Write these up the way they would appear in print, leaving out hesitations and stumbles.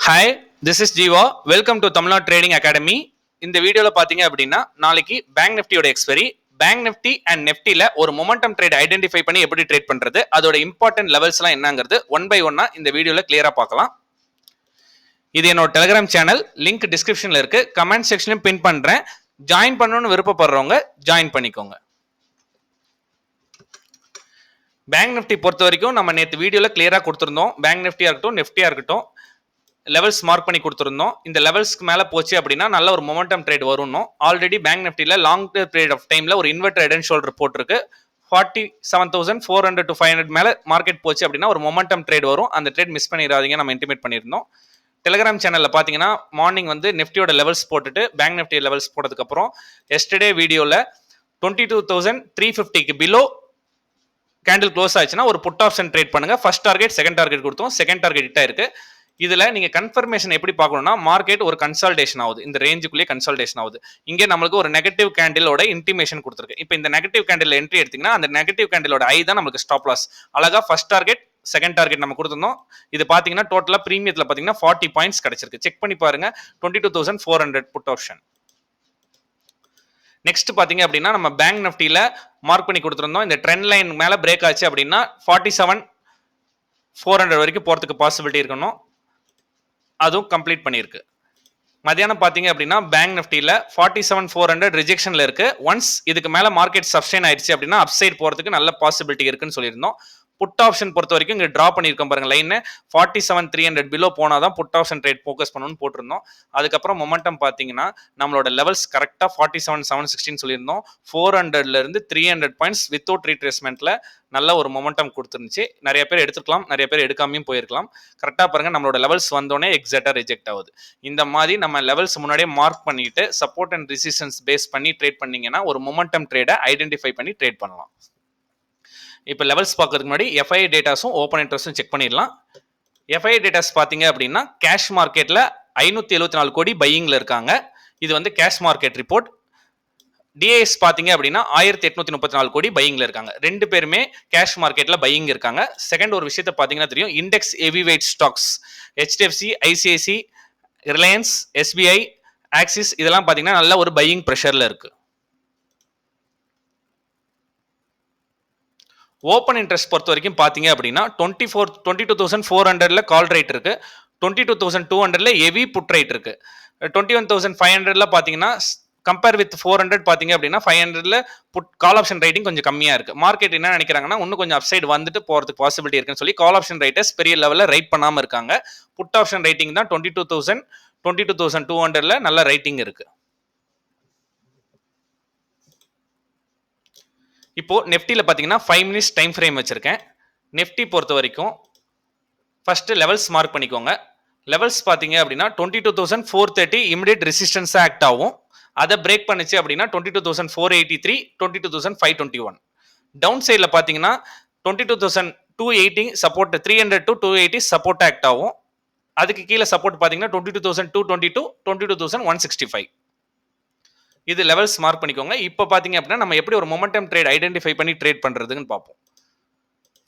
Hi, this is Jeeva. Welcome to Tamil Nadu trading academy. இந்த வீடியோவில் பார்த்தீங்க அப்படின்னா நாளைக்கு பேங்க் நிஃப்டியோட எக்ஸ்பைரி. பேங்க் நிஃப்டி அண்ட் நெஃப்டியில் ஒரு மொமெண்டம் ட்ரேட் ஐடென்டிஃபை பண்ணி எப்படி ட்ரேட் பண்ணுறது, அதோட இம்பார்ட்டன்ட் லெவல்ஸ்லாம் என்னங்கிறது ஒன் பை ஒன்னா இந்த வீடியோவில் கிளியராக பார்க்கலாம். இது என்னோட டெலிகிராம் சேனல், லிங்க் டிஸ்கிரிப்ஷனில் இருக்கு, கமெண்ட் செக்ஷன்லையும் பின் பண்ணுறேன். ஜாயின் பண்ணணும்னு விருப்பப்படுறவங்க ஜாயின் பண்ணிக்கோங்க. பேங்க் நிஃப்டி பொறுத்த வரைக்கும் நம்ம நேற்று வீடியோவில் கிளியராக கொடுத்துருந்தோம். பேங்க் நிஃப்டியாக இருக்கட்டும், நெஃப்டியாக இருக்கட்டும், லெவல்ஸ் மார்க் பண்ணி கொடுத்துருந்தோம். இந்த லெவல்ஸ்க்கு மேலே போச்சு அப்படின்னா நல்ல ஒரு மொமெண்டம் ட்ரேட் வரும். ஆல்ரெடி பேங்க் நிஃப்டியில் லாங் பீரியட் ஆஃப் டைமில் ஒரு இன்வெர்டர் ஹெட் அண்ட் ஷோல்டர் போட்டிருக்கு. 47,400 to 500 மேலே மார்க்கெட் போச்சு அப்படின்னா ஒரு மொமெண்டம் ட்ரேட் வரும். அந்த ட்ரேட் மிஸ் பண்ணிடாதீங்க, நம்ம இன்டிமேட் பண்ணியிருந்தோம். டெலிகிராம் சேனலில் பார்த்தீங்கன்னா மார்னிங் வந்து நிஃப்டியோட லெவல்ஸ் போட்டுட்டு பேங்க் நிஃப்டி லெவல்ஸ் போட்டதுக்கப்புறம் எஸ்டர்டே வீடியோவில் 22,350க்கு பிலோ கேண்டில் க்ளோஸ் ஆச்சுன்னா ஒரு புட் ஆப்ஷன் ட்ரேட் பண்ணுங்க. ஃபர்ஸ்ட் டார்கெட், செகண்ட் டார்கெட் கொடுத்தோம். செகண்ட் டார்கெட் ஹிட் ஆயிருக்கு. இதுல நீங்க கன்ஃபர்மேஷன் எப்படி பார்க்கணும்னா, மார்க்கெட் ஒரு கன்சல்டேஷன் ஆகுது, இந்த ரேஞ்சுக்குள்ளே கன்சல்டேஷன் ஆகுது. இங்கே நம்மளுக்கு ஒரு நெகட்டிவ் கேண்டிலோட இன்டிமேஷன் கொடுத்துருக்கு. இப்போ இந்த நெகட்டிவ் கேண்டில் என்ட்ரி எடுத்தீங்கன்னா அந்த நெகட்டிவ் கேண்டிலோட ஐ தான் நமக்கு ஸ்டாப் லாஸ். அழகா ஃபர்ஸ்ட் டார்கெட், செகண்ட் டார்கெட் நம்ம கொடுத்துருந்தோம். இது பாத்தீங்கன்னா டோட்டலா பிரீமியத்துல பாத்தீங்கன்னா 40 பாயிண்ட்ஸ் கிடைச்சிருக்கு. செக் பண்ணி பாருங்க. 22,400 புட் ஆப்ஷன். நெக்ஸ்ட் பாத்தீங்க அப்படின்னா நம்ம பேங்க் நிஃப்டியில மார்க் பண்ணி கொடுத்துருந்தோம். இந்த ட்ரெண்ட் லைன் மேல பிரேக் ஆச்சு அப்படின்னா 47,400 வரைக்கும் போறதுக்கு பாசிபிலிட்டி இருக்கணும். அதுவும் கம்ப்ளீட் பண்ணியிருக்கு. மதியானம் பார்த்தீங்க அப்படின்னா பேங்க் நிஃப்டியில் 47,400 ரிஜெக்ஷனில் இருக்கு. ஒன்ஸ் இதுக்கு மேலே மார்க்கெட் சஸ்டெயின் ஆயிடுச்சு அப்படின்னா அப்சைட் போகிறதுக்கு நல்ல பாசிபிலிட்டி இருக்குன்னு சொல்லியிருந்தோம். புட் ஆப்ஷன் பொறுத்த வரைக்கும் இங்கே ட்ரா பண்ணியிருக்கோம் பாருங்க லைன். 47,300 பிலோ போனால் தான் புட் ஆப்ஷன் ட்ரேட் ஃபோக்கஸ் பண்ணணும்னு போட்டிருந்தோம். அதுக்கப்புறம் மொமெண்டம் பார்த்தீங்கன்னா நம்மளோட லெவல்ஸ் கரெக்டாக 47,716 சொல்லியிருந்தோம். 400லேருந்து 300 பாயிண்ட்ஸ் வித்தவுட் ரீட்ரேஸ்மெண்ட்டில் நல்ல ஒரு மொமெண்டம் கொடுத்துருந்துச்சு. நிறைய பேர் எடுத்துக்கலாம், நிறைய பேர் எடுக்காமையும் போயிருக்கலாம். கரெக்டாக பாருங்க, நம்மளோட லெவல்ஸ் வந்தோடனே எக்ஸாக்டாக ரிஜெக்ட் ஆகுது. இந்த மாதிரி நம்ம லெவல்ஸ் முன்னாடியே மார்க் பண்ணிட்டு சப்போர்ட் அண்ட் ரெசிஸ்டன்ஸ் பேஸ் பண்ணி ட்ரேட் பண்ணீங்கன்னா ஒரு மொமெண்டம் ட்ரேடை ஐடென்டிஃபை பண்ணி ட்ரேட் பண்ணலாம். இப்போ லெவல்ஸ் பார்க்கறதுக்கு முன்னாடி எஃப்ஐ டேட்டாஸும் ஓப்பன் இன்ட்ரெஸ்ட்டும் செக் பண்ணிடலாம். எஃப்ஐ டேட்டாஸ் பார்த்தீங்க அப்படின்னா கேஷ் மார்க்கெட்டில் 574 கோடி பையிங்கில் இருக்காங்க. இது வந்து கேஷ் மார்க்கெட் ரிப்போர்ட். டிஏஎஸ் பார்த்தீங்க அப்படின்னா 1834 கோடி பையிங்கில் இருக்காங்க. ரெண்டு பேருமே கேஷ் மார்க்கெட்டில் பையிங் இருக்காங்க. செகண்ட் ஒரு விஷயத்தை பார்த்தீங்கன்னா தெரியும், index heavy weight stocks HDFC, ICICI, Reliance, SBI, Axis இதெல்லாம் பார்த்தீங்கன்னா நல்ல ஒரு பையிங் ப்ரெஷரில் இருக்கு. ஓப்பன் இன்ட்ரெஸ்ட் பொறுத்த வரைக்கும் பார்த்தீங்க அப்படின்னா 22,400ல கால் ரேட் இருக்கு. 22,200ல ஹெவி புட் ரேட் இருக்கு. 21,500ல பார்த்தீங்கன்னா கம்பேர் வித் 400 பார்த்தீங்க அப்படின்னா 500ல புட் கால் ஆப்ஷன் ரேட்டிங் கொஞ்சம் கம்மியா இருக்கு. மார்க்கெட் என்ன நினைக்கிறாங்கன்னா இன்னும் கொஞ்சம் அப்சைடு வந்துட்டு போறதுக்கு பாசிபிலிட்டி இருக்குன்னு சொல்லி கால் ஆப்ஷன் ரேட்டர்ஸ் பெரிய லெவலில் ரைட் பண்ணாம இருக்காங்க. புட் ஆப்ஷன் ரேட்டிங் தான் 22,000, 22,200ல நல்ல ரைட்டிங் இருக்கு. இப்போ நெஃப்டியில் பார்த்தீங்கன்னா 5 மினிட்ஸ் டைம் ஃப்ரேம் வச்சிருக்கேன். நெஃப்டி பொறுத்த வரைக்கும் ஃபர்ஸ்ட் லெவல்ஸ் மார்க் பண்ணிக்கோங்க. லெவல்ஸ் பார்த்தீங்க அப்படின்னா 22,430 இமிடியேட் ரெசிஸ்டன்ஸாக ஆக்ட் ஆகும். அதை பிரேக் பண்ணிச்சு அப்படின்னா 22,483, 22,521. டவுன் சைடில் பார்த்தீங்கன்னா 22,280 சப்போர்ட், 300 to 280 சப்போர்ட் ஆக்ட் ஆகும். அதுக்கு கீழே சப்போர்ட் பார்த்தீங்கன்னா 22,222, 22,165. இது லெவல்ஸ் மார்க் பண்ணிக்கோங்க. இப்போ பார்த்தீங்க அப்படின்னா நம்ம எப்படி ஒரு மொமெண்டம் ட்ரேட் ஐடென்டிஃபை பண்ணி ட்ரேட் பண்ணுறதுன்னு பார்ப்போம்.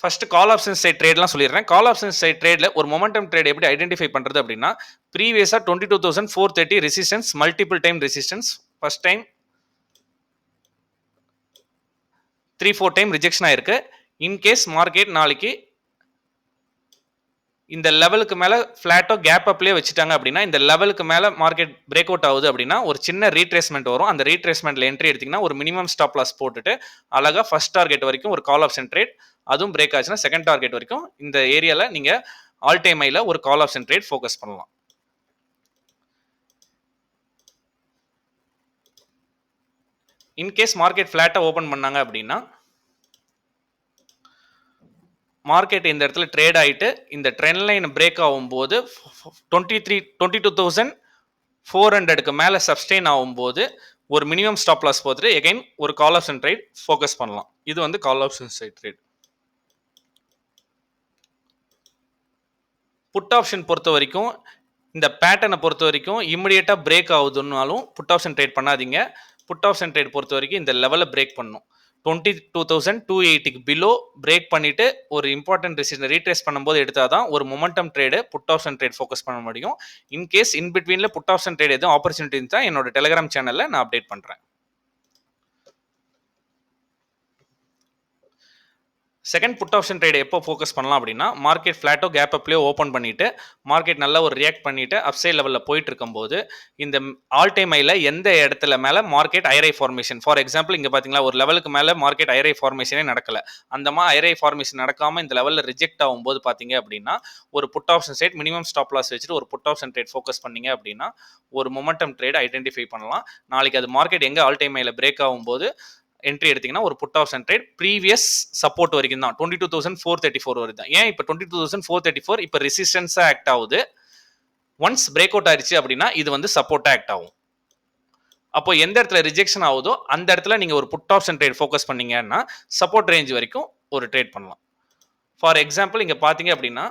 ஃபர்ஸ்ட் கால் ஆப்ஷன் சைட் ட்ரேட்லாம் சொல்லிடுறேன். கால் ஆப்ஷன் சைட் ட்ரேட்ல ஒரு மொமெண்டம் ட்ரேட் எப்படி ஐடென்டிஃபை பண்ணுறது அப்படின்னா, ப்ரீவியஸாக 22,430 resistance, multiple time resistance, first time 3-4 time rejection ஆயிருக்கு. இன்கேஸ் மார்க்கெட் நாளைக்கு இந்த லெவலுக்கு மேலே ஃப்ளாட்டோ கேப் அப்லேயே வச்சுட்டாங்க அப்படின்னா, இந்த லெவலுக்கு மேலே மார்க்கெட் பிரேக் அவுட் ஆகுது அப்படின்னா ஒரு சின்ன ரீட்ரேஸ்மெண்ட் வரும். அந்த ரீட்ரேஸ்மெண்ட்ல என்ட்ரி எடுத்தீங்கன்னா ஒரு மினிமம் ஸ்டாப் லாஸ் போட்டுட்டு அழகா ஃபர்ஸ்ட் டார்கெட் வரைக்கும் ஒரு கால் ஆப்ஷன் ட்ரேட், அதுவும் பிரேக் ஆச்சுன்னா செகண்ட் டார்கெட் வரைக்கும் இந்த ஏரியால நீங்க ஆல் டைம் ஹைல ஒரு கால் ஆப்ஷன் ட்ரேட் ஃபோக்கஸ் பண்ணலாம். இன்கேஸ் மார்க்கெட் ஃப்ளாட்டா ஓபன் பண்ணாங்க அப்படின்னா மார்க்கெட் இந்த இடத்துல ட்ரேட் ஆகிட்டு இந்த ட்ரெண்ட் லைன் பிரேக் ஆகும்போது 22,400க்கு மேலே சப்ஸ்டெயின் ஆகும்போது ஒரு மினிமம் ஸ்டாப் லாஸ் போட்டு எகைன் ஒரு கால் ஆப்ஷன் ட்ரேட் ஃபோக்கஸ் பண்ணலாம். இது வந்து call option side trade. Put option பொறுத்த வரைக்கும் இந்த பேட்டர்னை பொறுத்த வரைக்கும் இமிடியேட்டாக பிரேக் ஆகுதுன்னாலும் புட் ஆப்ஷன் ட்ரேட் பண்ணாதீங்க. புட் ஆப்ஷன் ட்ரேட் பொறுத்த வரைக்கும் இந்த லெவலில் பிரேக் பண்ணணும். 22,280க்கு பிலோ பிரேக் பண்ணிட்டு ஒரு இம்பார்ட்டன்ட் ரெசிஸ்டன்ஸ் ரீட்ரேஸ் பண்ணும்போது எடுத்தாதான் ஒரு momentum trade put option trade focus பண்ண முடியும். இன்கேஸ் இன் பிட்வீன்ல புட் ஆப்ஷன் ட்ரேட் எதுவும் ஆப்பர்ச்சுனிட்டி இருந்தால் என்னோட டெலிகிராம் சேனல்ல நான் அப்டேட் பண்றேன். செகண்ட் புட் ஆப்ஷன் ட்ரேட் எப்போ ஃபோக்கஸ் பண்ணலாம் அப்படின்னா, மார்க்கெட் ஃபிளாட்டோ கேப் அப்லேயோ ஓப்பன் பண்ணிட்டு மார்க்கெட் நல்லா ஒரு ரியாக்ட் பண்ணிட்டு அப்சைட் லெவலில் போயிட்டு இருக்கும்போது இந்த ஆல் டைம் ஐல எந்த இடத்துல மேலே மார்க்கெட் ஐரை ஃபார்மேஷன், ஃபார் எக்ஸாம்பிள் இங்கே பார்த்தீங்களா ஒரு லெவலுக்கு மேலே மார்க்கெட் ஐரை ஃபார்மேஷனே நடக்கல, அந்த மாதிரி ஐரை ஃபார்மேஷன் நடக்காமல் இந்த லெவலில் ரிஜெக்ட் ஆகும்போது பார்த்தீங்க அப்படின்னா ஒரு put option side minimum stop loss வச்சுட்டு ஒரு புட் ஆப்ஷன் ட்ரேட் ஃபோக்கஸ் பண்ணீங்க அப்படின்னா ஒரு மொமெண்டம் ட்ரேட் ஐடென்டிஃபை பண்ணலாம். நாளைக்கு அது மார்க்கெட் எங்கே ஆல் டைம் ஐல பிரேக் ஆகும்போது என்ட்ரி எடுத்தீங்கன்னா ஒரு put option trade previous support வரைக்கும் தான் 22,434 வரைக்கும் தான். ஏன் இப்போ 22,434 இப்போ ரெசிஸ்டன்ஸா ஆக்ட் ஆகுது. ஒன்ஸ் பிரேக் அவுட் ஆயிடுச்சு அப்படின்னா இது வந்து சப்போர்ட்டா ஆக்ட் ஆகும். அப்போ எந்த இடத்துல ரிஜெக்ஷன் ஆகுதோ அந்த இடத்துல நீங்க ஒரு புட் ஆப்ஷன் ட்ரேட் ஃபோக்கஸ் பண்ணீங்கன்னா சப்போர்ட் ரேஞ்ச் வரைக்கும் ஒரு ட்ரேட் பண்ணலாம். ஃபார் எக்ஸாம்பிள் இங்க பாத்தீங்க அப்படின்னா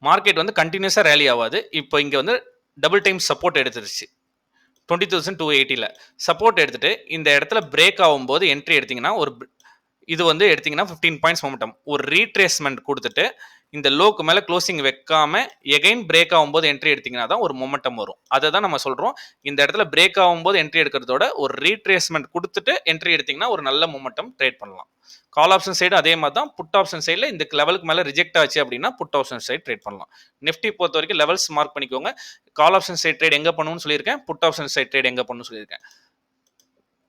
மார்க்கெட் வந்து கண்டினியூஸா ரேலி ஆகாது. இப்போ இங்க வந்து டபுள் டைம் சப்போர்ட் எடுத்துருச்சு 20,280ல சப்போர்ட் எடுத்துட்டு இந்த இடத்துல பிரேக் ஆகும்போது என்ட்ரி எடுத்தீங்கன்னா ஒரு இது வந்து எடுத்தீங்கன்னா 15 பாயிண்ட்ஸ் மொமெண்டம் ஒரு ரீட்ரேஸ்மெண்ட் கொடுத்துட்டு இந்த லோக்கு மேல க்ளோசிங் வைக்காம எகைன் பிரேக் ஆகும்போது என்ட்ரி எடுத்தீங்கன்னா தான் ஒரு மொமெண்டம் வரும். அதை தான் நம்ம சொல்றோம். இந்த இடத்துல பிரேக் ஆகும்போது என்ட்ரி எடுக்கிறதோட ஒரு ரீட்ரேஸ்மெண்ட் கொடுத்துட்டு என்ட்ரி எடுத்தீங்கன்னா ஒரு நல்ல மொமெண்டம் ட்ரேட் பண்ணலாம். கால் ஆப்ஷன் சைடு அதே மாதிரி தான். புட் ஆப்ஷன் சைடில் இந்த லெவலுக்கு மேலே ரிஜெக்ட் ஆச்சு அப்படின்னா புட் ஆப்ஷன் சைடு ட்ரேட் பண்ணலாம். நிஃப்டி பொறுத்த வரைக்கும் லெவல்ஸ் மார்க் பண்ணிக்கோங்க. கால் ஆப்ஷன் சைடு ட்ரேட் எங்கே பண்ணணும்னு சொல்லியிருக்கேன், புட் ஆப்ஷன் சைடு ட்ரேட் எங்கே பண்ணணும்னு சொல்லியிருக்கேன்.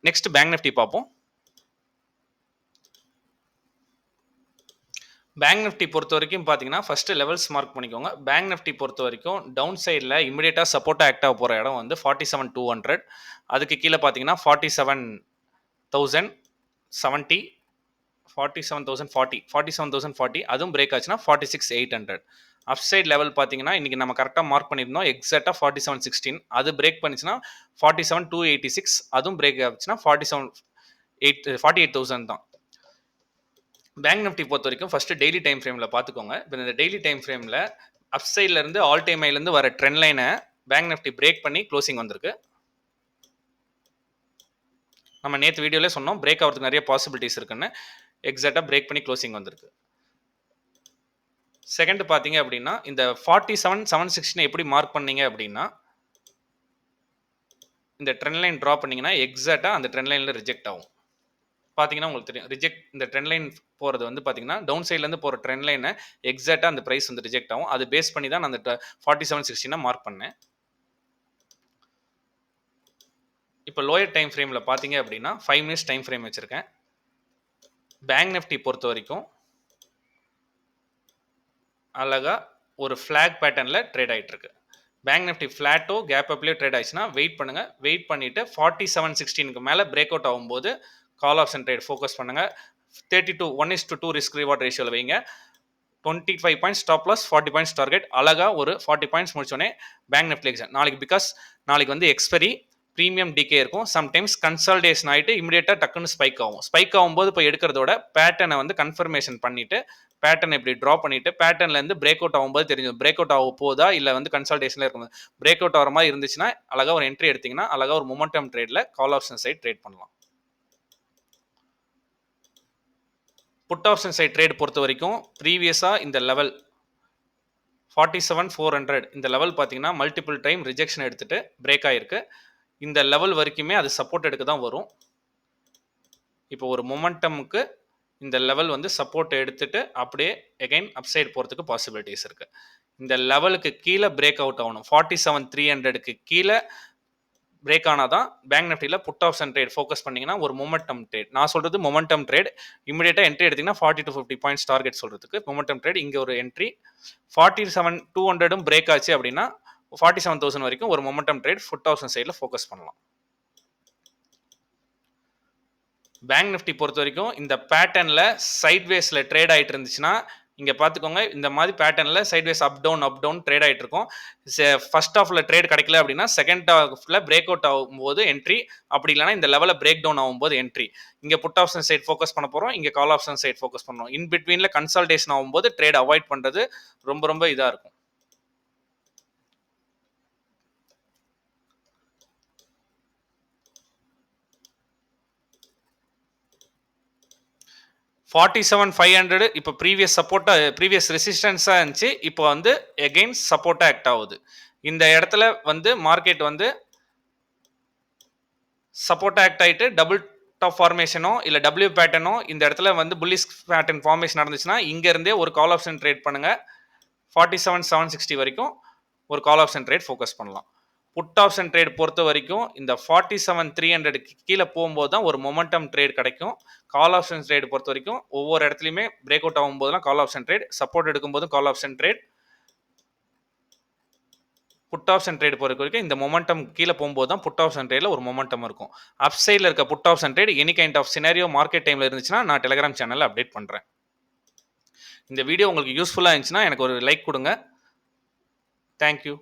நெக்ஸ்ட் பேங்க் நிஃப்டி பார்ப்போம். பேங்க் நிஃப்டி பொறுத்த வரைக்கும் பார்த்தீங்கன்னா ஃபர்ஸ்ட் லெவல்ஸ் மார்க் பண்ணிக்கோங்க. பேங்க் நிஃப்டி பொறுத்த வரைக்கும் டவுன் சைடில் இமிடியேட்டாக சப்போர்ட்டாக ஆக்ட் ஆக போகிற இடம் வந்து 47,200. அதுக்கு கீழே பார்த்தீங்கன்னா 47,070 47,040 அதுவும் பிரேக் ஆச்சுன்னா 46,800. அப்சைட் லெவல் பார்த்தீங்கன்னா இன்னைக்கு நம்ம கரெக்டாக மார்க் பண்ணியிருந்தோம் எக்ஸாக்டாக 47,16. அது பிரேக் பண்ணிச்சுன்னா 47,286 அதுவும் பிரேக் ஆச்சுன்னா 48,000 தான். பேங்க் நிஃப்டி பொறுத்த வரைக்கும் ஃபர்ஸ்ட் டெய்லி டைம் ஃப்ரேமில் பார்த்துக்கோங்க. இப்போ இந்த டெய்லி டைம் ஃப்ரேமில் அப்சைட்ல இருந்து ஆல் டைம் ஹைலேருந்து வர ட்ரெண்ட் லைனை பேங்க் நிஃப்டி பிரேக் பண்ணி க்ளோசிங் வந்திருக்கு. நம்ம நேற்று வீடியோலே சொன்னோம் பிரேக் ஆகிறதுக்கு நிறைய பாசிபிலிட்டிஸ் இருக்குன்னு. எக்ஸாக்டாக பிரேக் பண்ணி க்ளோசிங் வந்திருக்கு. செகண்ட் பார்த்தீங்க அப்படின்னா இந்த 47,716 எப்படி மார்க் பண்ணீங்க அப்படின்னா இந்த ட்ரெண்ட் லைன் ட்ரா பண்ணீங்கன்னா எக்ஸாக்டாக அந்த ட்ரெண்ட் லைனில் ரிஜெக்ட் ஆகும். பார்த்தீங்கன்னா உங்களுக்கு தெரியும் ரிஜெக்ட் இந்த ட்ரெண்ட் லைன் போகிறது வந்து பார்த்தீங்கன்னா டவுன் சைட்லேருந்து போகிற ட்ரெண்ட் லைனை எக்ஸாக்டாக அந்த ப்ரைஸ் வந்து ரிஜெக்ட் ஆகும். அது பேஸ் பண்ணி தான் நான் அந்த 47,16 மார்க் பண்ணேன். இப்போ லோயர் டைம் ஃப்ரேமில் பார்த்தீங்க அப்படின்னா 5 மினிட்ஸ் டைம் ஃப்ரேம் வச்சுருக்கேன். பேங்க் நிஃப்டி பொறுத்த வரைக்கும் அழகாக ஒரு ஃப்ளாக் பேட்டர்னில் ட்ரேட் ஆகிட்டு இருக்கு. பேங்க் நிஃப்டி ஃப்ளாட்டோ கேப் அப்லேயே ட்ரேட் ஆயிடுச்சுன்னா வெயிட் பண்ணுங்க. வெயிட் பண்ணிட்டு 47,16க்கு மேலே பிரேக் அவுட் ஆகும்போது கால் ஆப்ஷன் ட்ரேட் ஃபோக்கஸ் பண்ணுங்க. 32 1:2 ரிஸ்க் ரிவார்ட் ரேஷியோவில் வைங்க. 25 points stop loss 40 points target. அழகா ஒரு 40 பாயிண்ட்ஸ் முடிச்சோடனே பேங்க் நிஃப்டி எக்ஸாம் நாளைக்கு பிகாஸ் நாளைக்கு வந்து எக்ஸ்பெரி ப்ரீமியம் டிகே இருக்கும். சம்டைம்ஸ் கன்சல்டேஷன் ஆகிட்டு இமீடியட்டாக டக்குன்னு ஸ்பைக் ஆகும். ஸ்பைக் ஆகும்போது இப்போ எடுக்கிறதோட பேட்டர்னை வந்து கன்ஃபர்மேஷன் பண்ணிட்டு பேட்டர்ன் இப்படி ட்ரா பண்ணிட்டு பேட்டர்ன்லேருந்து பிரேக் அவுட் ஆகும்போது தெரியும் பிரேக் அவுட் ஆக போதா இல்லை வந்து கன்சல்டேஷனில் இருக்கும். பிரேக் அவுட் ஆகிற மாதிரி இருந்துச்சுன்னா அழகாக ஒரு என்ட்ரி எடுத்தீங்கன்னா அழகாக ஒரு மொமெண்டம் ட்ரேடில் கால் ஆப்ஷன் சைட் ட்ரேட் பண்ணலாம். புட் ஆப்ஷன் சைட் ட்ரேட் பொறுத்த வரைக்கும் ப்ரீவியஸாக இந்த லெவல் 47,400 இந்த லெவல் பார்த்தீங்கன்னா மல்டிபிள் டைம் ரிஜெக்ஷன் எடுத்துட்டு பிரேக் ஆகிருக்கு. இந்த லெவல் வரைக்குமே அது சப்போர்ட் எடுக்க தான் வரும். இப்போ ஒரு மொமெண்டமுக்கு இந்த லெவல் வந்து சப்போர்ட் எடுத்துட்டு அப்படியே எகைன் அப்சைட் போகிறதுக்கு பாசிபிலிட்டிஸ் இருக்குது. இந்த லெவலுக்கு கீழே பிரேக் அவுட் ஆகணும். 47,300க்கு கீழே பிரேக் ஆனால் தான் பேங்க் நிஃப்டியில் புட் ஆப்ஷன் ட்ரேட் ஃபோக்கஸ் பண்ணிங்கன்னா ஒரு மொமெண்டம் ட்ரேட். நான் சொல்கிறது மொமெண்டம் ட்ரேட். இமீடியட்டாக என்ட்ரி எடுத்திங்கன்னா 40 to 50 பாயிண்ட்ஸ் டார்கெட் சொல்கிறதுக்கு மொமெண்டம் ட்ரேட். இங்கே ஒரு என்ட்ரி 47,200 பிரேக் ஆச்சு அப்படின்னா 47,000 வரைக்கும் ஒரு மொமெண்டம் ட்ரேட் புட் ஆப்ஷன் சைடில் ஃபோக்கஸ் பண்ணலாம். பேங்க் நிஃப்டி பொறுத்த வரைக்கும் இந்த பேட்டர்னில் சைட்வேஸில் ட்ரேட் ஆகிட்டு இருந்துச்சுன்னா இங்கே பார்த்துக்கோங்க இந்த மாதிரி பேட்டர்னில் சைட்வேஸ் அப் டவுன் ட்ரேட் ஆகிட்டு இருக்கும். ஃபர்ஸ்ட் ஹாஃபில் ட்ரேட் கிடைக்கல அப்படின்னா செகண்ட் ஹாஃபில் பிரேக் அவுட் ஆகும்போது என்ட்ரி, அப்படி இல்லைனா இந்த லெவலில் பிரேக் டவுன் ஆகும்போது என்ட்ரி. இங்கே புட் ஆப்ஷன் சைட் ஃபோக்கஸ் பண்ண போகிறோம், இங்கே கால் ஆப்ஷன் சைட் ஃபோக்கஸ் பண்ணுறோம். இன் பிட்வீனில் கன்சல்டேஷன் ஆகும்போது ட்ரேட் அவாய்ட் பண்ணுறது ரொம்ப இதாக இருக்கும். 47,500 இப்போ ப்ரீவியஸ் ரெசிஸ்டன்ஸாக இருந்துச்சு. இப்போ வந்து எகெயின் சப்போர்ட்டாக ஆக்ட் ஆகுது. இந்த இடத்துல வந்து மார்க்கெட் வந்து சப்போர்ட்டாக ஆக்ட் ஆகிட்டு டபுள் டாப் ஃபார்மேஷனோ இல்லை டபிள்யூ பேட்டர்னோ இந்த இடத்துல வந்து புல்லிஷ் பேட்டர்ன் ஃபார்மேஷன் நடந்துச்சுன்னா இங்கேருந்தே ஒரு கால் ஆப்ஷன் ட்ரேட் பண்ணுங்கள். 47,760 வரைக்கும் ஒரு கால் ஆப்ஷன் ட்ரேட் ஃபோக்கஸ் பண்ணலாம். புட் ஆப்ஷன் ட்ரேட் பொறுத்த வரைக்கும் இந்த 47,300 கீழே போகும்போது தான் ஒரு மொமெண்டம் ட்ரேட் கிடைக்கும். கால் ஆப்ஷன் ட்ரேட் பொறுத்த வரைக்கும் ஒவ்வொரு இடத்துலையுமே பிரேக் அவுட் ஆகும்போதுலாம் கால் ஆப்ஷன் ட்ரேட், சப்போர்ட் எடுக்கும்போதும் call option trade, put option trade பொறுத்த வரைக்கும் இந்த மொமெண்டம் கீழே போகும்போது தான் புட் ஆப்ஷன் ட்ரேடில் ஒரு மொமெண்டம் இருக்கும். அப் சைடில் இருக்க put option trade any kind of scenario market டைமில் இருந்துச்சுன்னா நான் டெலிகிராம் சேனலில் அப்டேட் பண்ணுறேன். இந்த வீடியோ உங்களுக்கு யூஸ்ஃபுல்லாக இருந்துச்சுன்னா எனக்கு ஒரு லைக் கொடுங்க. தேங்க்யூ.